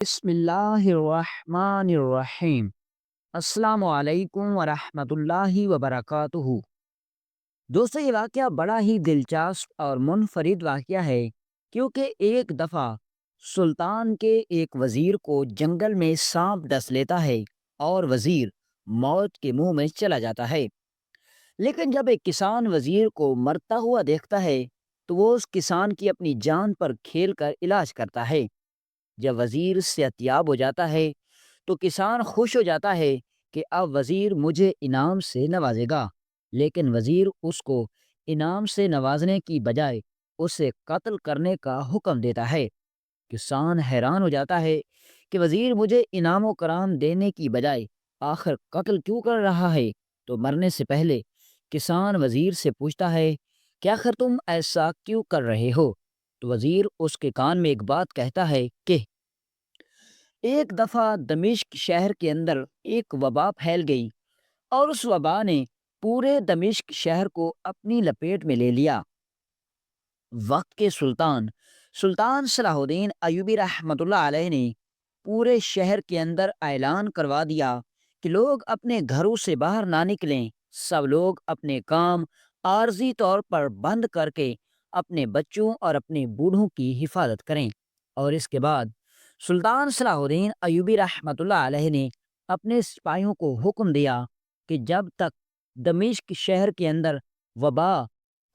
بسم اللہ الرحمن الرحیم۔ السلام علیکم ورحمۃ اللہ وبرکاتہ۔ دوستو، یہ واقعہ بڑا ہی دلچسپ اور منفرد واقعہ ہے، کیونکہ ایک دفعہ سلطان کے ایک وزیر کو جنگل میں سانپ ڈس لیتا ہے اور وزیر موت کے منہ میں چلا جاتا ہے۔ لیکن جب ایک کسان وزیر کو مرتا ہوا دیکھتا ہے تو وہ اس کسان کی اپنی جان پر کھیل کر علاج کرتا ہے۔ جب وزیر صحت یاب ہو جاتا ہے تو کسان خوش ہو جاتا ہے کہ اب وزیر مجھے انعام سے نوازے گا، لیکن وزیر اس کو انعام سے نوازنے کی بجائے اسے قتل کرنے کا حکم دیتا ہے۔ کسان حیران ہو جاتا ہے کہ وزیر مجھے انعام و کرام دینے کی بجائے آخر قتل کیوں کر رہا ہے، تو مرنے سے پہلے کسان وزیر سے پوچھتا ہے کہ آخر تم ایسا کیوں کر رہے ہو؟ تو وزیر اس کے کان میں ایک بات کہتا ہے کہ ایک دفعہ دمشق شہر کے اندر ایک وبا پھیل گئی اور اس وبا نے پورے دمشق شہر کو اپنی لپیٹ میں لے لیا۔ وقت کے سلطان صلاح الدین ایوبی رحمۃ اللہ علیہ نے پورے شہر کے اندر اعلان کروا دیا کہ لوگ اپنے گھروں سے باہر نہ نکلیں، سب لوگ اپنے کام عارضی طور پر بند کر کے اپنے بچوں اور اپنے بوڑھوں کی حفاظت کریں۔ اور اس کے بعد سلطان صلاح الدین ایوبی رحمۃ اللہ علیہ نے اپنے سپاہیوں کو حکم دیا کہ جب تک دمشق شہر کے اندر وبا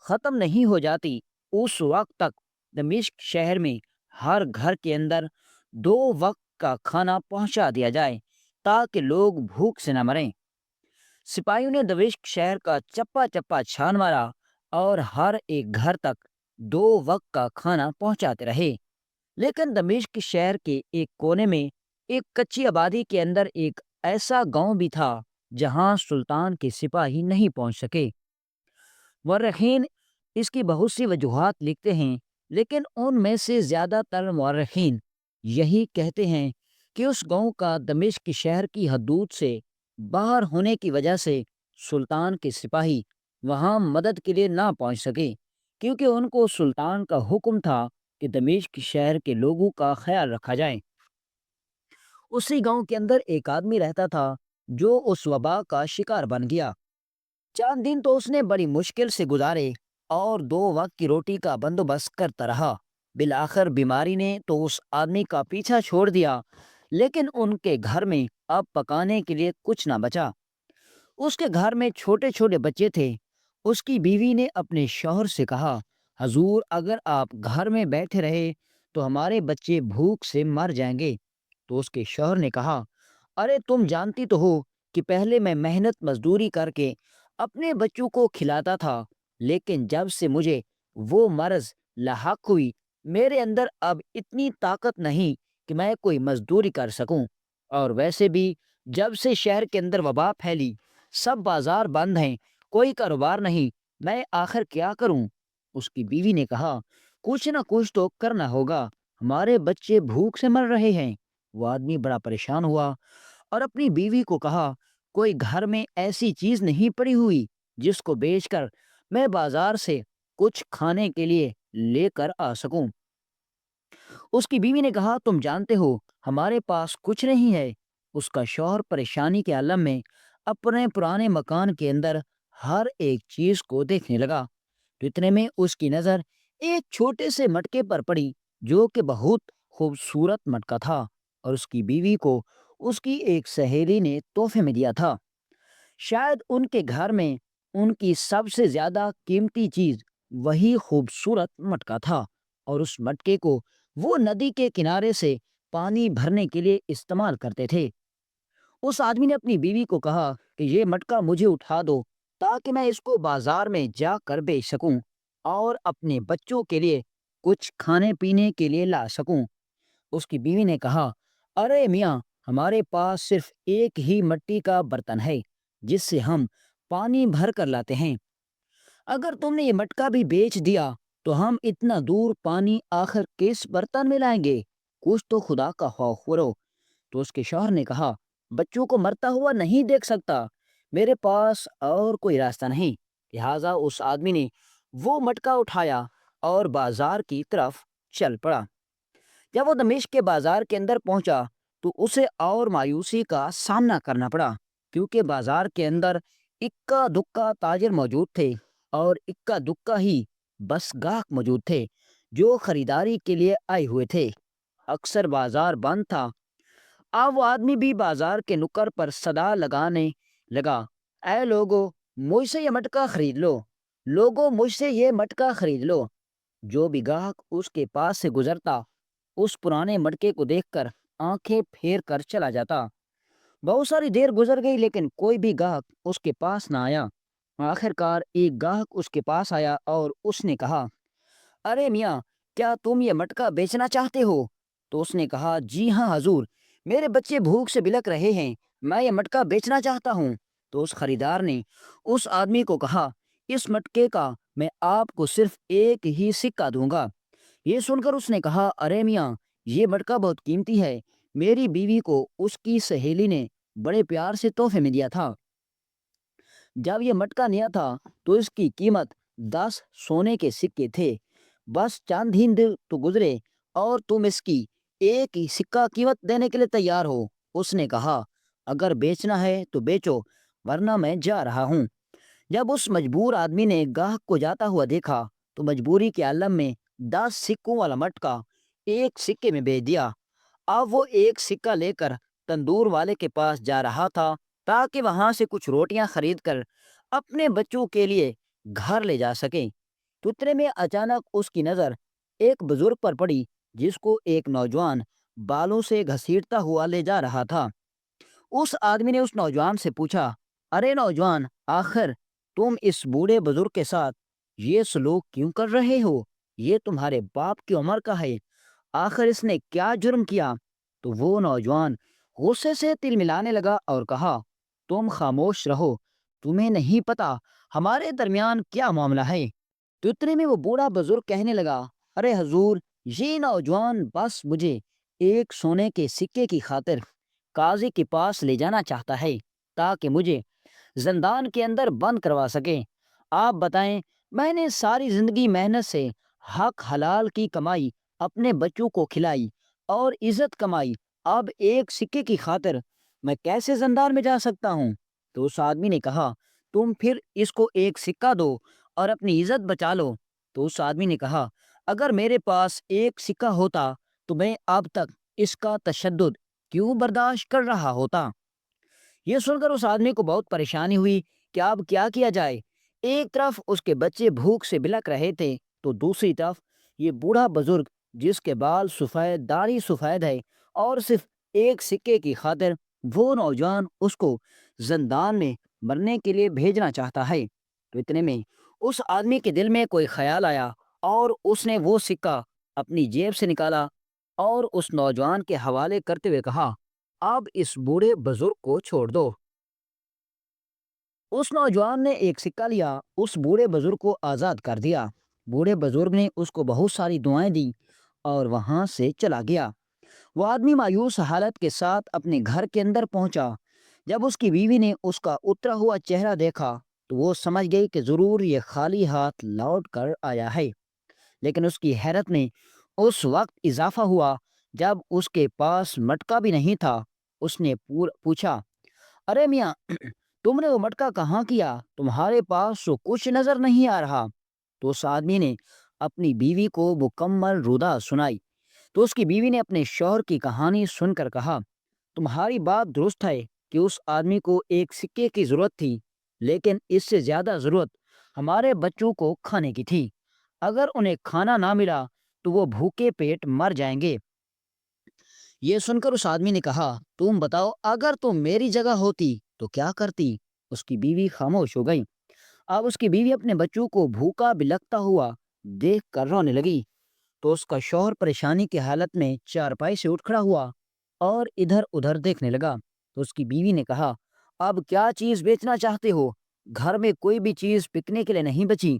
ختم نہیں ہو جاتی، اس وقت تک دمشق شہر میں ہر گھر کے اندر 2 وقت کا کھانا پہنچا دیا جائے تاکہ لوگ بھوک سے نہ مریں۔ سپاہیوں نے دمشق شہر کا چپا چپا چھان مارا اور ہر ایک گھر تک 2 وقت کا کھانا پہنچاتے رہے۔ لیکن دمشق شہر کے ایک کونے میں ایک کچی آبادی کے اندر ایک ایسا گاؤں بھی تھا جہاں سلطان کے سپاہی نہیں پہنچ سکے۔ مورخین اس کی بہت سی وجوہات لکھتے ہیں، لیکن ان میں سے زیادہ تر مورخین یہی کہتے ہیں کہ اس گاؤں کا دمشق شہر کی حدود سے باہر ہونے کی وجہ سے سلطان کے سپاہی وہاں مدد کے لیے نہ پہنچ سکے، کیونکہ ان کو سلطان کا حکم تھا کہ دمشق شہر کے لوگوں کا خیال رکھا جائے۔ اسی گاؤں کے اندر ایک آدمی رہتا تھا جو اس وبا کا شکار بن گیا۔ چند دن تو اس نے بڑی مشکل سے گزارے اور 2 وقت کی روٹی کا بندوبست کرتا رہا۔ بالآخر بیماری نے تو اس آدمی کا پیچھا چھوڑ دیا، لیکن ان کے گھر میں اب پکانے کے لیے کچھ نہ بچا۔ اس کے گھر میں چھوٹے چھوٹے بچے تھے۔ اس کی بیوی نے اپنے شوہر سے کہا، حضور اگر آپ گھر میں بیٹھے رہے تو ہمارے بچے بھوک سے مر جائیں گے۔ تو اس کے شوہر نے کہا، ارے تم جانتی تو ہو کہ پہلے میں محنت مزدوری کر کے اپنے بچوں کو کھلاتا تھا، لیکن جب سے مجھے وہ مرض لاحق ہوئی میرے اندر اب اتنی طاقت نہیں کہ میں کوئی مزدوری کر سکوں، اور ویسے بھی جب سے شہر کے اندر وبا پھیلی سب بازار بند ہیں، کوئی کاروبار نہیں، میں آخر کیا کروں؟ اس کی بیوی نے کہا، کچھ نہ کچھ تو کرنا ہوگا، ہمارے بچے بھوک سے مر رہے ہیں۔ وہ آدمی بڑا پریشان ہوا اور اپنی بیوی کو کہا، کوئی گھر میں ایسی چیز نہیں پڑی ہوئی جس کو بیچ کر میں بازار سے کچھ کھانے کے لیے لے کر آ سکوں؟ اس کی بیوی نے کہا، تم جانتے ہو ہمارے پاس کچھ نہیں ہے۔ اس کا شوہر پریشانی کے عالم میں اپنے پرانے مکان کے اندر ہر ایک چیز کو دیکھنے لگا، تو اتنے میں اس کی نظر ایک چھوٹے سے مٹکے پر پڑی جو کہ بہت خوبصورت مٹکا تھا، اور اس کی بیوی کو اس کی ایک سہیلی نے تحفے میں دیا تھا۔ شاید ان کے گھر میں ان کی سب سے زیادہ قیمتی چیز وہی خوبصورت مٹکا تھا، اور اس مٹکے کو وہ ندی کے کنارے سے پانی بھرنے کے لیے استعمال کرتے تھے۔ اس آدمی نے اپنی بیوی کو کہا کہ یہ مٹکا مجھے اٹھا دو تاکہ میں اس کو بازار میں جا کر بیچ سکوں اور اپنے بچوں کے لیے کچھ کھانے پینے کے لیے لا سکوں۔ اس کی بیوی نے کہا، ارے میاں، ہمارے پاس صرف ایک ہی مٹی کا برتن ہے جس سے ہم پانی بھر کر لاتے ہیں، اگر تم نے یہ مٹکا بھی بیچ دیا تو ہم اتنا دور پانی آخر کس برتن میں لائیں گے؟ کچھ تو خدا کا خوف کرو۔ تو اس کے شوہر نے کہا، بچوں کو مرتا ہوا نہیں دیکھ سکتا، میرے پاس اور کوئی راستہ نہیں۔ لہٰذا اس آدمی نے وہ مٹکا اٹھایا اور بازار کی طرف چل پڑا۔ جب وہ دمشق کے بازار کے اندر پہنچا تو اسے اور مایوسی کا سامنا کرنا پڑا، کیونکہ بازار کے اندر اکا دکا تاجر موجود تھے اور اکا دکا ہی بس گاہک موجود تھے جو خریداری کے لیے آئے ہوئے تھے۔ اکثر بازار بند تھا۔ اب وہ آدمی بھی بازار کے نکر پر صدا لگانے لگا، اے لوگو، مجھ سے یہ مٹکا خرید لو، لوگو مجھ سے یہ مٹکا خرید لو۔ جو بھی گاہک اس کے پاس سے گزرتا اس پرانے مٹکے کو دیکھ کر آنکھیں پھیر کر چلا جاتا۔ بہت ساری دیر گزر گئی لیکن کوئی بھی گاہک اس کے پاس نہ آیا۔ آخر کار ایک گاہک اس کے پاس آیا اور اس نے کہا، ارے میاں، کیا تم یہ مٹکا بیچنا چاہتے ہو؟ تو اس نے کہا، جی ہاں حضور، میرے بچے بھوک سے بلک رہے ہیں، میں یہ مٹکا بیچنا چاہتا ہوں۔ تو اس خریدار نے اس آدمی کو کہا، اس مٹکے کا میں آپ کو صرف ایک ہی سکہ دوں گا۔ یہ سن کر اس نے کہا، ارے میاں، یہ مٹکا بہت قیمتی ہے، میری بیوی کو اس کی سہیلی نے بڑے پیار سے تحفے میں دیا تھا۔ جب یہ مٹکا نیا تھا تو اس کی قیمت 10 سونے کے سکے تھے۔ بس چند ہی دن تو گزرے اور تم اس کی ایک ہی سکہ قیمت دینے کے لیے تیار ہو۔ اس نے کہا، اگر بیچنا ہے تو بیچو، ورنہ میں جا رہا ہوں۔ جب اس مجبور آدمی نے گاہک کو جاتا ہوا دیکھا تو مجبوری کے عالم میں 10 سکوں والا مٹکا ایک سکے میں بیچ دیا۔ اب وہ ایک سکہ لے کر تندور والے کے پاس جا رہا تھا تاکہ وہاں سے کچھ روٹیاں خرید کر اپنے بچوں کے لیے گھر لے جا سکیں۔ تو اتنے میں اچانک اس کی نظر ایک بزرگ پر پڑی جس کو ایک نوجوان بالوں سے گھسیٹتا ہوا لے جا رہا تھا۔ اس آدمی نے اس نوجوان سے پوچھا، ارے نوجوان، آخر تم اس بوڑھے بزرگ کے ساتھ یہ سلوک کیوں کر رہے ہو؟ یہ تمہارے باپ کی عمر کا ہے، آخر اس نے کیا جرم کیا؟ تو وہ نوجوان غصے سے تل ملانے لگا اور کہا، تم خاموش رہو، تمہیں نہیں پتا ہمارے درمیان کیا معاملہ ہے۔ تو اتنے میں وہ بوڑھا بزرگ کہنے لگا، ارے حضور، یہ نوجوان بس مجھے ایک سونے کے سکے کی خاطر قاضی کے پاس لے جانا چاہتا ہے تاکہ مجھے زندان کے اندر بند کروا سکے۔ آپ بتائیں، میں نے ساری زندگی محنت سے حق حلال کی کمائی اپنے بچوں کو کھلائی اور عزت کمائی، اب ایک سکے کی خاطر میں کیسے زندان میں جا سکتا ہوں؟ تو اس آدمی نے کہا، تم پھر اس کو ایک سکہ دو اور اپنی عزت بچا لو۔ تو اس آدمی نے کہا، اگر میرے پاس ایک سکہ ہوتا تو میں اب تک اس کا تشدد کیوں برداشت کر رہا ہوتا؟ یہ سن کر اس آدمی کو بہت پریشانی ہوئی کہ اب کیا کیا جائے۔ ایک طرف اس کے بچے بھوک سے بلک رہے تھے تو دوسری طرف یہ بوڑھا بزرگ جس کے بال سفید، داڑھی سفید ہے، اور صرف ایک سکے کی خاطر وہ نوجوان اس کو زندان میں مرنے کے لیے بھیجنا چاہتا ہے۔ تو اتنے میں اس آدمی کے دل میں کوئی خیال آیا اور اس نے وہ سکہ اپنی جیب سے نکالا اور اس نوجوان کے حوالے کرتے ہوئے کہا، اب اس بوڑھے بزرگ کو چھوڑ دو۔ اس نوجوان نے ایک سکہ لیا، اس بوڑھے بزرگ کو آزاد کر دیا۔ بوڑھے بزرگ نے اس کو بہت ساری دعائیں دی اور وہاں سے چلا گیا۔ وہ آدمی مایوس حالت کے ساتھ اپنے گھر کے اندر پہنچا۔ جب اس کی بیوی نے اس کا اترا ہوا چہرہ دیکھا تو وہ سمجھ گئی کہ ضرور یہ خالی ہاتھ لوٹ کر آیا ہے، لیکن اس کی حیرت میں اس وقت اضافہ ہوا جب اس کے پاس مٹکا بھی نہیں تھا۔ اس نے پوچھا، ارے میاں، تم نے وہ مٹکا کہاں کیا؟ تمہارے پاس تو کچھ نظر نہیں آ رہا۔ تو اس آدمی نے اپنی بیوی کو مکمل ردا سنائی۔ تو اس کی بیوی نے اپنے شوہر کی کہانی سن کر کہا، تمہاری بات درست ہے کہ اس آدمی کو ایک سکے کی ضرورت تھی، لیکن اس سے زیادہ ضرورت ہمارے بچوں کو کھانے کی تھی۔ اگر انہیں کھانا نہ ملا تو وہ بھوکے پیٹ مر جائیں گے۔ یہ سن کر اس آدمی نے کہا، تم بتاؤ، اگر تم میری جگہ ہوتی تو کیا کرتی؟ اس کی بیوی خاموش ہو گئی۔ اب اس کی بیوی اپنے بچوں کو بھوکا بلکتا ہوا دیکھ کر رونے لگی۔ تو اس کا شوہر پریشانی کی حالت میں چارپائی سے اٹھ کھڑا ہوا اور ادھر ادھر دیکھنے لگا۔ تو اس کی بیوی نے کہا، اب کیا چیز بیچنا چاہتے ہو؟ گھر میں کوئی بھی چیز بکنے کے لیے نہیں بچی۔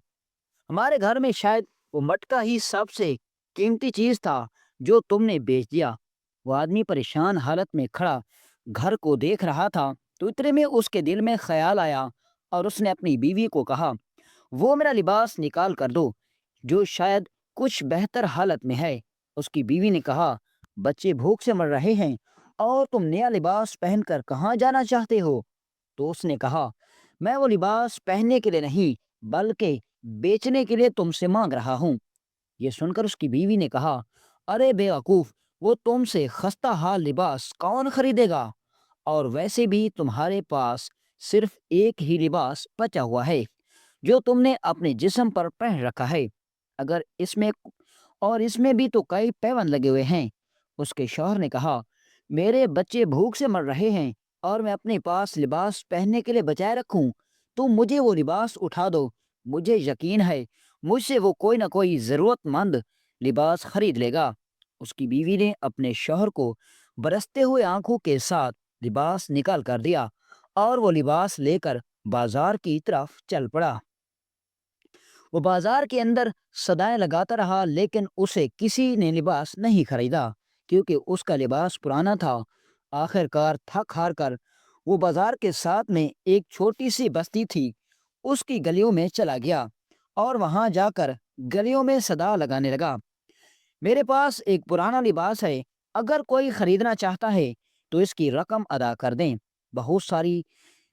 ہمارے گھر میں شاید وہ مٹکا ہی سب سے قیمتی چیز تھا جو تم نے بیچ دیا۔ وہ آدمی پریشان حالت میں کھڑا گھر کو دیکھ رہا تھا۔ تو اتنے میں اس کے دل میں خیال آیا اور اس نے اپنی بیوی کو کہا، وہ میرا لباس نکال کر دو جو شاید کچھ بہتر حالت میں ہے۔ اس کی بیوی نے کہا، بچے بھوک سے مر رہے ہیں اور تم نیا لباس پہن کر کہاں جانا چاہتے ہو؟ تو اس نے کہا، میں وہ لباس پہننے کے لیے نہیں بلکہ بیچنے کے لیے تم سے مانگ رہا ہوں۔ یہ سن کر اس کی بیوی نے کہا، ارے بے وقوف، وہ تم سے خستہ حال لباس کون خریدے گا؟ اور ویسے بھی تمہارے پاس صرف ایک ہی لباس بچا ہوا ہے جو تم نے اپنے جسم پر پہن رکھا ہے، اگر اس میں بھی تو کئی پیون لگے ہوئے ہیں۔ اس کے شوہر نے کہا، میرے بچے بھوک سے مر رہے ہیں اور میں اپنے پاس لباس پہننے کے لیے بچائے رکھوں، تم مجھے وہ لباس اٹھا دو، مجھے یقین ہے مجھ سے وہ کوئی نہ کوئی ضرورت مند لباس خرید لے گا۔ اس کی بیوی نے اپنے شوہر کو برستے ہوئے آنکھوں کے ساتھ لباس نکال کر دیا اور وہ لباس لے کر بازار کی طرف چل پڑا۔ وہ بازار کے اندر صدائیں لگاتا رہا لیکن اسے کسی نے لباس نہیں خریدا کیونکہ اس کا لباس پرانا تھا۔ آخر کار تھک ہار کر وہ بازار کے ساتھ میں ایک چھوٹی سی بستی تھی، اس کی گلیوں میں چلا گیا اور وہاں جا کر گلیوں میں صدا لگانے لگا، میرے پاس ایک پرانا لباس ہے، اگر کوئی خریدنا چاہتا ہے تو اس کی رقم ادا کر دیں۔ بہت ساری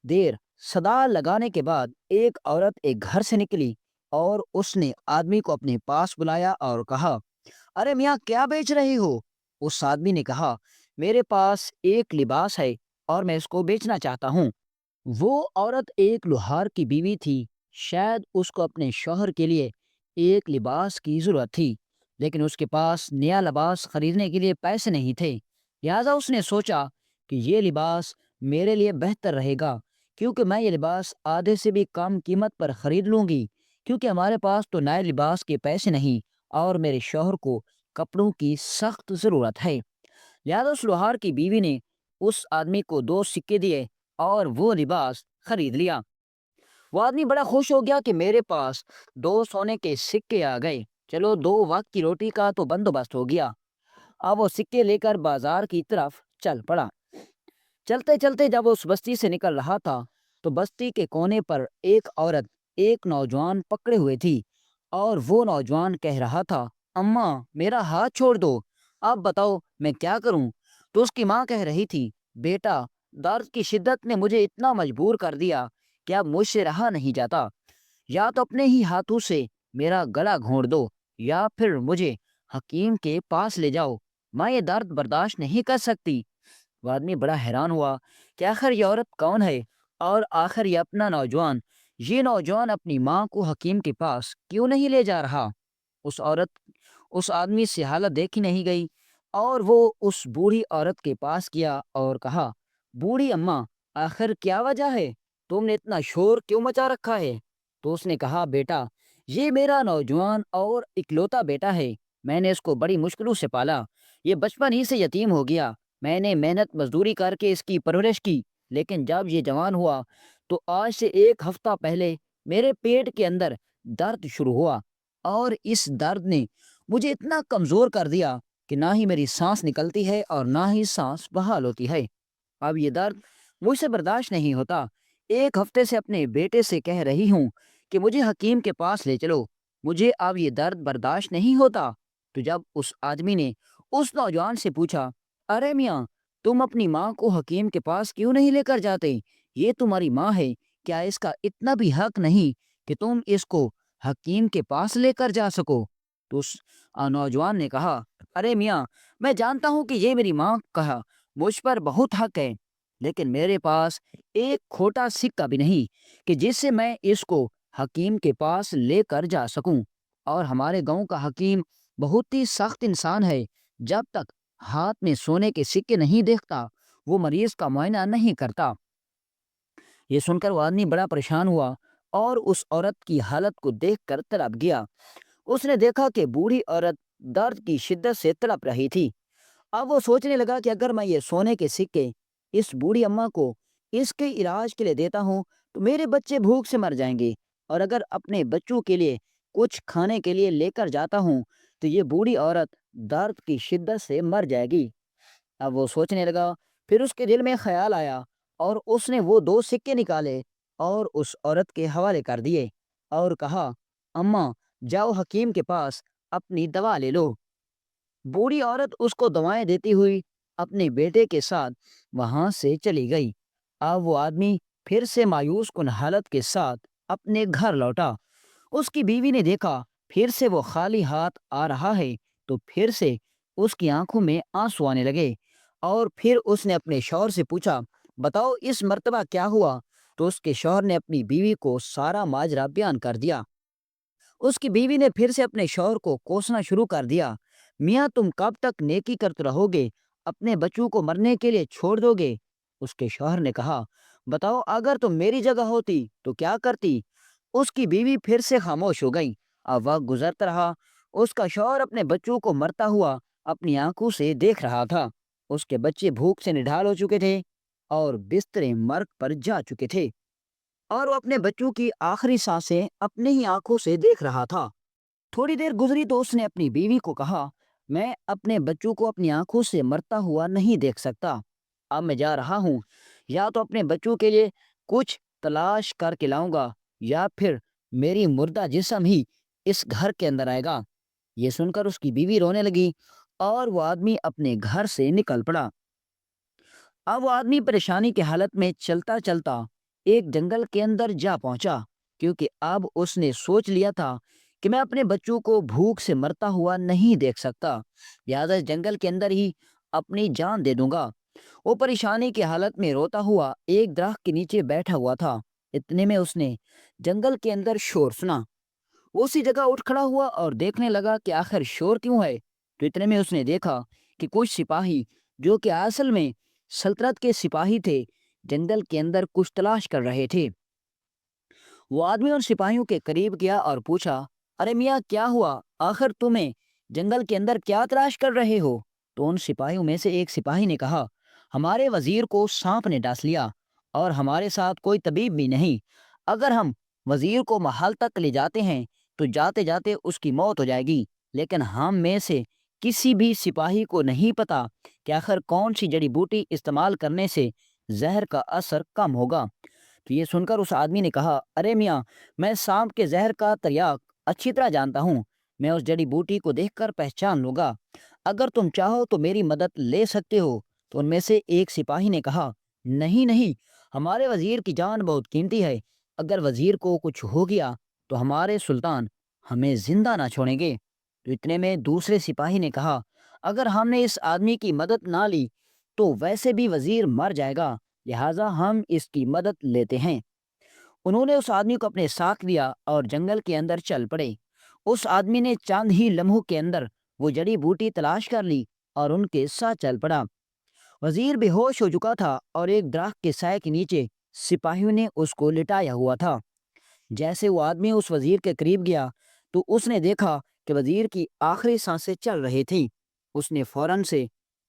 دیر صدا لگانے کے بعد ایک عورت ایک گھر سے نکلی اور اس نے آدمی کو اپنے پاس بلایا اور کہا، ارے میاں، کیا بیچ رہی ہو؟ اس آدمی نے کہا، میرے پاس ایک لباس ہے اور میں اس کو بیچنا چاہتا ہوں۔ وہ عورت ایک لوہار کی بیوی تھی، شاید اس کو اپنے شوہر کے لیے ایک لباس کی ضرورت تھی، لیکن اس کے پاس نیا لباس خریدنے کے لیے پیسے نہیں تھے، لہٰذا اس نے سوچا کہ یہ لباس میرے لیے بہتر رہے گا کیونکہ میں یہ لباس آدھے سے بھی کم قیمت پر خرید لوں گی، کیونکہ ہمارے پاس تو نئے لباس کے پیسے نہیں اور میرے شوہر کو کپڑوں کی سخت ضرورت ہے۔ لہٰذا اس لوہار کی بیوی نے اس آدمی کو 2 سکے دیے اور وہ لباس خرید لیا۔ وہ آدمی بڑا خوش ہو گیا کہ میرے پاس 2 سونے کے سکے آ گئے، چلو 2 وقت کی روٹی کا تو بندوبست ہو گیا۔ اب وہ سکے لے کر بازار کی طرف چل پڑا۔ چلتے چلتے جب وہ اس بستی سے نکل رہا تھا تو بستی کے کونے پر ایک عورت ایک نوجوان پکڑے ہوئے تھی اور وہ نوجوان کہہ رہا تھا، اماں، میرا ہاتھ چھوڑ دو، اب بتاؤ میں کیا کروں؟ تو اس کی ماں کہہ رہی تھی، بیٹا، درد کی شدت نے مجھے اتنا مجبور کر دیا کہ اب مجھ سے رہا نہیں جاتا، یا تو اپنے ہی ہاتھوں سے میرا گلا گھونٹ دو یا پھر مجھے حکیم کے پاس لے جاؤ، میں یہ درد برداشت نہیں کر سکتی۔ وہ آدمی بڑا حیران ہوا کہ آخر یہ عورت کون ہے اور آخر یہ نوجوان اپنی ماں کو حکیم کے پاس کیوں نہیں لے جا رہا؟ اس آدمی سے حالت دیکھی نہیں گئی اور وہ اس بوڑھی عورت کے پاس گیا اور کہا، بوڑھی اماں، آخر کیا وجہ ہے؟ تم نے اتنا شور کیوں مچا رکھا ہے؟ تو اس نے کہا، بیٹا، یہ میرا نوجوان اور اکلوتا بیٹا ہے، میں نے اس کو بڑی مشکلوں سے پالا، یہ بچپن ہی سے یتیم ہو گیا، میں نے محنت مزدوری کر کے اس کی پرورش کی، لیکن جب یہ جوان ہوا تو آج سے 1 ہفتہ پہلے میرے پیٹ کے اندر درد شروع ہوا اور اس درد نے مجھے اتنا کمزور کر دیا کہ نہ ہی میری سانس نکلتی ہے اور نہ ہی سانس بحال ہوتی ہے۔ اب یہ درد مجھ سے برداشت نہیں ہوتا، 1 ہفتے سے اپنے بیٹے سے کہہ رہی ہوں کہ مجھے حکیم کے پاس لے چلو، مجھے اب یہ درد برداشت نہیں ہوتا۔ تو جب اس آدمی نے اس نوجوان سے پوچھا، ارے میاں، تم اپنی ماں کو حکیم کے پاس کیوں نہیں لے کر جاتے؟ یہ تمہاری ماں ہے، کیا اس کا اتنا بھی حق نہیں کہ تم اس کو حکیم کے پاس لے کر جا سکو؟ تو اس نوجوان نے کہا، ارے میاں، میں جانتا ہوں کہ یہ میری ماں کا مجھ پر بہت حق ہے، لیکن میرے پاس ایک کھوٹا سکہ بھی نہیں کہ جس سے میں اس کو حکیم کے پاس لے کر جا سکوں، اور ہمارے گاؤں کا حکیم بہت ہی سخت انسان ہے، جب تک ہاتھ میں سونے کے سکے نہیں دیکھتا وہ مریض کا معائنہ نہیں کرتا۔ یہ سن کر وہ آدمی بڑا پریشان ہوا اور اس عورت کی حالت کو دیکھ کر تڑپ گیا۔ اس نے دیکھا کہ بوڑھی عورت درد کی شدت سے تڑپ رہی تھی۔ اب وہ سوچنے لگا کہ اگر میں یہ سونے کے سکے اس بوڑھی اماں کو اس کے علاج کے لیے دیتا ہوں تو میرے بچے بھوک سے مر جائیں گے، اور اگر اپنے بچوں کے لیے کچھ کھانے کے لیے لے کر جاتا ہوں تو یہ بوڑھی عورت درد کی شدت سے مر جائے گی۔ اب وہ سوچنے لگا، پھر اس کے دل میں خیال آیا اور اس نے وہ 2 سکے نکالے اور اس عورت کے حوالے کر دیے اور کہا، اماں، جاؤ حکیم کے پاس اپنی دوا لے لو۔ بوڑھی عورت اس کو دوائیں دیتی ہوئی اپنے بیٹے کے ساتھ وہاں سے چلی گئی۔ اب وہ آدمی پھر سے مایوس کن حالت کے ساتھ اپنے گھر لوٹا۔ اس کی بیوی نے دیکھا پھر سے وہ خالی ہاتھ آ رہا ہے تو پھر سے اس کی آنکھوں میں آنسو آنے لگے، اور پھر اس نے اپنے شوہر سے پوچھا، بتاؤ اس مرتبہ کیا ہوا؟ تو اس کے شوہر نے اپنی بیوی کو سارا ماجرا بیان کر دیا۔ اس کی بیوی نے پھر سے اپنے شوہر کو کوسنا شروع کر دیا، میاں تم کب تک نیکی کرتے رہو گے؟ اپنے بچوں کو مرنے کے لیے چھوڑ دو گے؟ اس کے شوہر نے کہا، بتاؤ اگر تم میری جگہ ہوتی تو کیا کرتی؟ اس کی بیوی پھر سے خاموش ہو گئی۔ اب وقت گزرتا رہا، اس کا شوہر اپنے بچوں کو مرتا ہوا اپنی آنکھوں سے دیکھ رہا تھا۔ اس کے بچے بھوک سے نڈھال ہو چکے تھے اور بستر مرگ پر جا چکے تھے، اور وہ اپنے بچوں کی آخری سانسیں اپنے ہی آنکھوں سے دیکھ رہا تھا۔ تھوڑی دیر گزری تو اس نے اپنی بیوی کو کہا، میں اپنے بچوں کو اپنی آنکھوں سے مرتا ہوا نہیں دیکھ سکتا۔ اب میں جا رہا ہوں، یا تو اپنے بچوں کے لیے کچھ تلاش کر کے لاؤں گا، یا پھر میری مردہ جسم ہی اس گھر کے اندر آئے گا۔ یہ سن کر اس کی بیوی رونے لگی اور وہ آدمی اپنے گھر سے نکل پڑا۔ اب وہ آدمی پریشانی کی حالت میں چلتا چلتا ایک جنگل کے اندر جا پہنچا، کیونکہ اب اس نے سوچ لیا تھا کہ میں اپنے بچوں کو بھوک سے مرتا ہوا نہیں دیکھ سکتا، لہٰذا اس جنگل کے اندر ہی اپنی جان دے دوں گا۔ وہ پریشانی کی حالت میں روتا ہوا ایک درخت کے نیچے بیٹھا ہوا تھا۔ اتنے میں اس نے جنگل کے اندر شور سنا۔ وہ اسی جگہ اٹھ کھڑا ہوا اور دیکھنے لگا کہ آخر شور کیوں ہے۔ تو اتنے میں اس نے دیکھا کہ کچھ سپاہی، جو کہ اصل میں سلطنت کے سپاہی تھے، جنگل کے اندر کچھ تلاش کر رہے تھے۔ وہ آدمی ان سپاہیوں کے قریب گیا اور پوچھا، ارے میاں کیا ہوا؟ آخر تمہیں جنگل کے اندر کیا تلاش کر رہے ہو؟ تو ان سپاہیوں میں سے ایک سپاہی نے کہا، ہمارے وزیر کو سانپ نے ڈاس لیا اور ہمارے ساتھ کوئی طبیب بھی نہیں۔ اگر ہم وزیر کو محل تک لے جاتے ہیں تو جاتے جاتے اس کی موت ہو جائے گی، لیکن ہم میں سے کسی بھی سپاہی کو نہیں پتا کہ آخر کون سی جڑی بوٹی استعمال کرنے سے زہر کا اثر کم ہوگا۔ تو یہ سن کر اس آدمی نے کہا، ارے میاں، میں سانپ کے زہر کا تریاق اچھی طرح جانتا ہوں، میں اس جڑی بوٹی کو دیکھ کر پہچان لوں گا۔ اگر تم چاہو تو میری مدد لے سکتے ہو۔ تو ان میں سے ایک سپاہی نے کہا، نہیں نہیں، ہمارے وزیر کی جان بہت قیمتی ہے، اگر وزیر کو کچھ ہو گیا تو ہمارے سلطان ہمیں زندہ نہ چھوڑیں گے۔ تو اتنے میں دوسرے سپاہی نے کہا، اگر ہم نے اس آدمی کی مدد نہ لی تو ویسے بھی وزیر مر جائے گا، لہٰذا ہم اس کی مدد لیتے ہیں۔ انہوں نے اس آدمی کو اپنے ساتھ لیا اور جنگل کے اندر چل پڑے۔ اس آدمی نے چند ہی لمحوں کے اندر وہ جڑی بوٹی تلاش کر لی اور ان کے ساتھ چل پڑا۔ وزیر بے ہوش ہو چکا تھا اور ایک درخت کے سائے کے نیچے سپاہیوں نے اس کو لٹایا ہوا تھا۔ جیسے وہ آدمی اس وزیر کے قریب گیا تو اس نے دیکھا کہ وزیر کی آخری سانسیں چل رہی تھیں۔ اس نے فوراً سے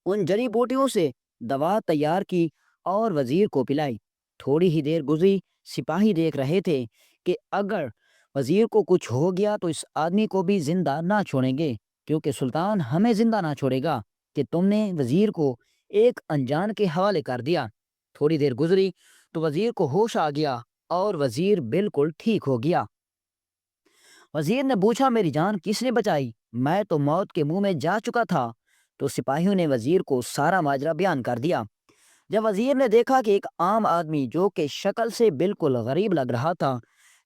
ان جڑی بوٹیوں سے دوا تیار کی اور وزیر کو پلائی۔ تھوڑی ہی دیر گزری، سپاہی دیکھ رہے تھے کہ اگر وزیر کو کچھ ہو گیا تو اس آدمی کو بھی زندہ نہ چھوڑیں گے، کیونکہ سلطان ہمیں زندہ نہ چھوڑے گا کہ تم نے وزیر کو ایک انجان کے حوالے کر دیا۔ تھوڑی دیر گزری تو وزیر کو ہوش آ گیا اور وزیر بالکل ٹھیک ہو گیا۔ وزیر نے پوچھا، میری جان کس نے بچائی؟ میں تو موت کے منہ میں جا چکا تھا۔ تو سپاہیوں نے وزیر کو سارا ماجرا بیان کر دیا۔ جب وزیر نے دیکھا کہ ایک عام آدمی جو کہ شکل سے بالکل غریب لگ رہا تھا،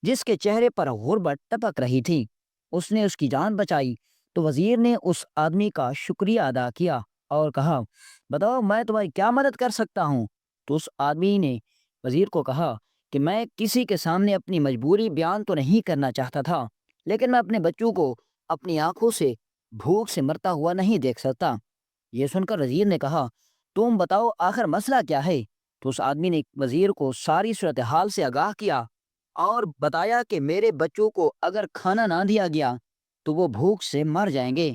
جس کے چہرے پر غربت ٹپک رہی تھی، اس نے اس کی جان بچائی، تو وزیر نے اس آدمی کا شکریہ ادا کیا اور کہا، بتاؤ میں تمہاری کیا مدد کر سکتا ہوں؟ تو اس آدمی نے وزیر کو کہا کہ میں کسی کے سامنے اپنی مجبوری بیان تو نہیں کرنا چاہتا تھا، لیکن میں اپنے بچوں کو اپنی آنکھوں سے بھوک سے مرتا ہوا نہیں دیکھ سکتا۔ یہ سن کر وزیر نے کہا، تم بتاؤ آخر مسئلہ کیا ہے؟ تو اس آدمی نے وزیر کو ساری صورتحال سے آگاہ کیا اور بتایا کہ میرے بچوں کو اگر کھانا نہ دیا گیا تو وہ بھوک سے مر جائیں گے۔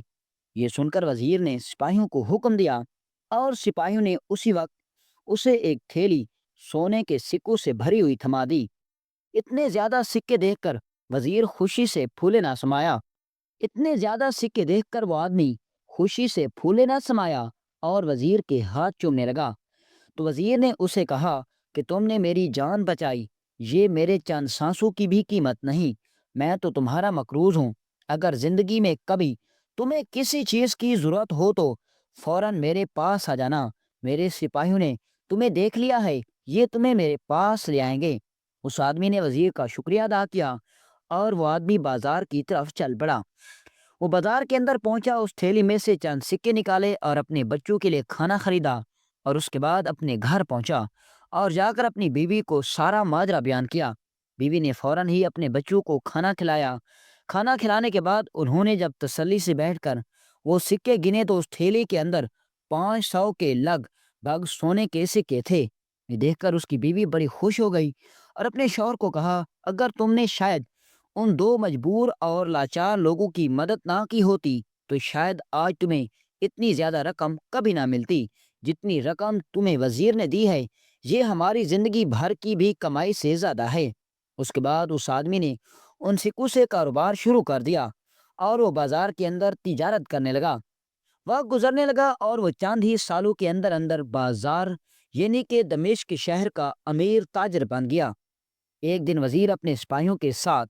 یہ سن کر وزیر نے سپاہیوں کو حکم دیا اور سپاہیوں نے اسی وقت اسے ایک تھیلی سونے کے سکوں سے بھری ہوئی تھما دی۔ اتنے زیادہ سکے دیکھ کر وزیر خوشی سے پھولے نہ سمایا۔ اتنے زیادہ سکے دیکھ کر وہ آدمی خوشی سے پھولے نہ سمایا اور وزیر کے ہاتھ چومنے لگا۔ تو وزیر نے اسے کہا کہ تم نے میری جان بچائی، یہ میرے چند سانسوں کی بھی قیمت نہیں، میں تو تمہارا مقروض ہوں، اگر زندگی میں کبھی تمہیں کسی چیز کی ضرورت ہو تو فوراً میرے پاس آ جانا، میرے سپاہیوں نے تمہیں دیکھ لیا ہے، یہ تمہیں میرے پاس لے آئیں گے۔ اس آدمی نے وزیر کا شکریہ ادا کیا اور وہ آدمی بازار کی طرف چل پڑا۔ وہ بازار کے اندر پہنچا، اس تھیلی میں سے چند سکے نکالے اور اپنے بچوں کے لیے کھانا خریدا، اور اس کے بعد اپنے گھر پہنچا اور جا کر اپنی بیوی کو سارا ماجرا بیان کیا۔ بیوی نے فوراً ہی اپنے بچوں کو کھانا کھلایا۔ کھانا کھلانے کے بعد انہوں نے جب تسلی سے بیٹھ کر وہ سکے گنے تو اس تھیلی کے اندر 500 کے لگ بھگ سونے کے سکے تھے۔ یہ دیکھ کر اس کی بیوی بڑی خوش ہو گئی اور اپنے شوہر کو کہا، اگر تم نے شاید ان دو مجبور اور لاچار لوگوں کی مدد نہ کی ہوتی تو شاید آج تمہیں اتنی زیادہ رقم کبھی نہ ملتی جتنی رقم تمہیں وزیر نے دی ہے۔ یہ ہماری زندگی بھر کی بھی کمائی سے زیادہ ہے۔ اس کے بعد اس آدمی نے ان سکوں سے کاروبار شروع کر دیا اور وہ بازار کے اندر تجارت کرنے لگا۔ وقت گزرنے لگا اور وہ چند ہی سالوں کے اندر اندر بازار یعنی کہ دمشق شہر کا امیر تاجر بن گیا۔ ایک دن وزیر اپنے سپاہیوں کے ساتھ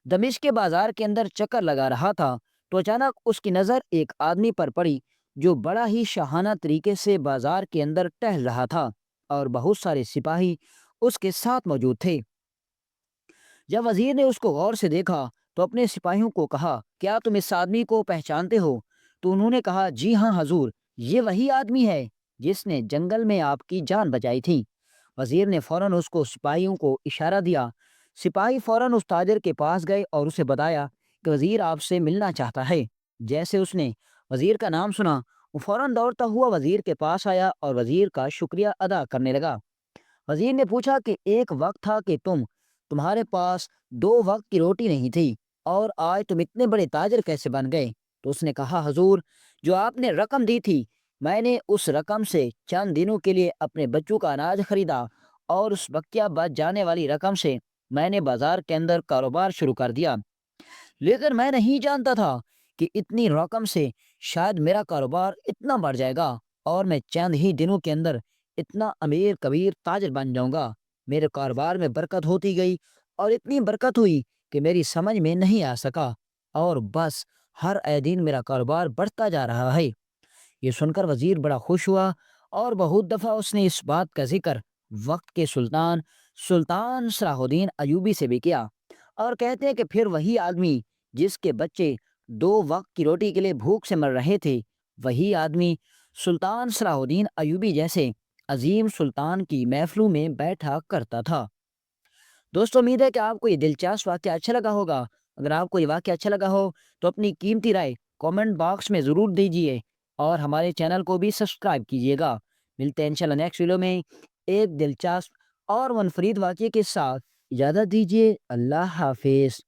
دمشق کے بازار کے اندر چکر لگا رہا تھا تو اچانک اس کی نظر ایک آدمی پر پڑی جو بڑا ہی شاہانہ طریقے سے بازار کے اندر ٹہل رہا تھا اور بہت سارے سپاہی اس کے ساتھ موجود تھے۔ جب وزیر نے اس کو غور سے دیکھا تو اپنے سپاہیوں کو کہا، کیا تم اس آدمی کو پہچانتے ہو؟ تو انہوں نے کہا، جی ہاں حضور، یہ وہی آدمی ہے جس نے جنگل میں آپ کی جان بچائی تھی۔ وزیر نے فوراً اس کو سپاہیوں کو اشارہ دیا۔ سپاہی فوراً اس تاجر کے پاس گئے اور اسے بتایا کہ وزیر آپ سے ملنا چاہتا ہے۔ جیسے اس نے وزیر کا نام سنا، وہ فوراً دوڑتا ہوا وزیر کے پاس آیا اور وزیر کا شکریہ ادا کرنے لگا۔ وزیر نے پوچھا کہ ایک وقت تھا کہ تمہارے پاس 2 وقت کی روٹی نہیں تھی اور آج تم اتنے بڑے تاجر کیسے بن گئے؟ تو اس نے کہا، حضور، جو آپ نے رقم دی تھی میں نے اس رقم سے چند دنوں کے لیے اپنے بچوں کا اناج خریدا اور اس بقیہ بچ جانے والی رقم سے میں نے بازار کے اندر کاروبار شروع کر دیا، لیکن میں نہیں جانتا تھا کہ اتنی رقم سے شاید میرا کاروبار اتنا بڑھ جائے گا اور میں چند ہی دنوں کے اندر اتنا امیر کبیر تاجر بن جاؤں گا۔ میرے کاروبار میں برکت ہوتی گئی اور اتنی برکت ہوئی کہ میری سمجھ میں نہیں آ سکا، اور بس ہر اے دن میرا کاروبار بڑھتا جا رہا ہے۔ یہ سن کر وزیر بڑا خوش ہوا اور بہت دفعہ اس نے اس بات کا ذکر وقت کے سلطان صلاح الدین ایوبی سے بھی کیا، اور کہتے ہیں کہ پھر وہی آدمی جس کے بچے 2 وقت کی روٹی کے لیے بھوک سے مر رہے تھے، وہی آدمی سلطان صلاح الدین ایوبی جیسے عظیم سلطان کی محفلوں میں بیٹھا کرتا تھا۔ دوستو، امید ہے کہ آپ کو یہ دلچسپ واقعہ اچھا لگا ہوگا۔ اگر آپ کو یہ واقعہ اچھا لگا ہو تو اپنی قیمتی رائے کامنٹ باکس میں ضرور دیجیے اور ہمارے چینل کو بھی سبسکرائب کیجیے گا۔ ملتے ہیں انشاءاللہ نیکسٹ ویڈیو میں ایک دلچسپ اور منفرد واقعے کے ساتھ۔ اجازت دیجیے، اللہ حافظ۔